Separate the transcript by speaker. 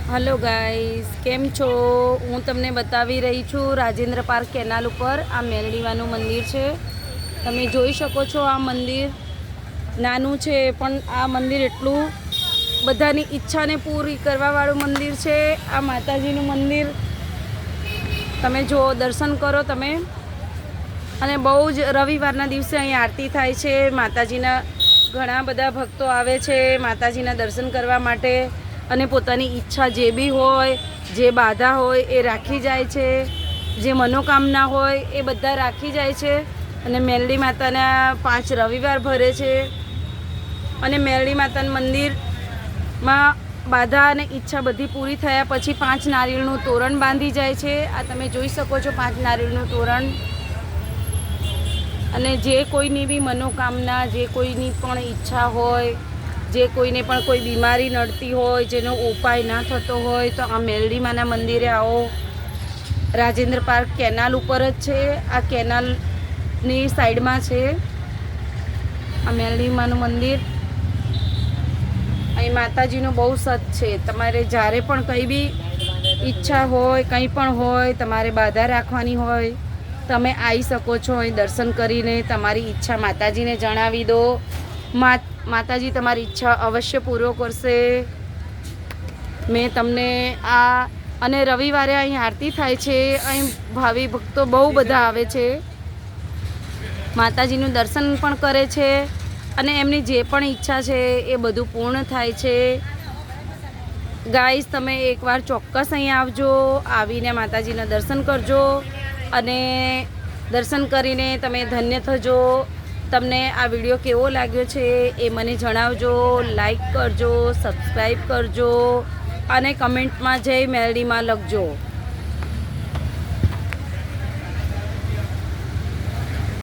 Speaker 1: Hello guys केम छो। हूँ तमने बतावी रही छूँ राजेंद्र पार्क केनाल पर आ मेलडीमानुं मंदिर है। तमे जोई शको छो आ मंदिर नानुं छे पण आ मंदिर एटलुं बधानी इच्छा ने पूरी करवा वाळुं मंदिर है। आ माताजीनुं मंदिर तमे जो दर्शन करो तमे अने बहु ज रविवारना दिवसे अहीं आरती थाय छे। माताजीना घणा बधा भक्तो आवे छे माताजीना दर्शन करवा माटे अने पोतानी इच्छा जे बी होय जे बाधा होय ए राखी जाय छे, जे मनोकामना होय ए बधा राखी जाय छे। अने मेलडी माताना 5 रविवार भरे छे अने मेलडी माताना मंदिरमां बाधा अने इच्छा बधी पूरी थया पछी 5 नारिયેળનું तोरण बांधी जाय छे। आ तमे जोई शको छो 5 नारिયેળનું तोरण। अने जे कोईनी बी मनोकामना जे कोईनी पण इच्छा होय जे कोईने पण कोई बीमारी नड़ती होय जेनो उपाय ना थतो होय तो आ मेलडी माना मंदिरे आओ। राजेंद्र पार्क केनाल उपर ज छे। आ केनालनी साइडमां छे आ मेलडी मानुं मंदिर। અહીં માતાજીનું બહુ સત છે। તમારે જ્યારે પણ કંઈ બી ઈચ્છા હોય કંઈ પણ હોય તમારે બાધા રાખવાની હોય તમે આવી શકો છો। અહીં દર્શન કરીને તમારી ઈચ્છા માતાજીને જણાવી દો। માતાજી તમારી ઈચ્છા અવશ્ય પૂરો કરશે। મેં તમને આ અને રવિવારે અહીં આરતી થાય છે। અહીં ભાવિ ભક્તો બહુ બધા આવે છે માતાજીનું દર્શન પણ કરે છે અને એમની જે પણ ઈચ્છા છે એ બધું પૂર્ણ થાય છે। ગાઈસ તમે એકવાર ચોક્કસ અહીં આવજો, આવીને માતાજીના દર્શન કરજો અને દર્શન કરીને તમે ધન્ય થજો। તમને આ વિડીયો કેવો લાગ્યો છે એ મને જણાવજો, લાઈક કરજો, સબસ્ક્રાઈબ કરજો અને કમેન્ટમાં જય મેલડીમાં લખજો।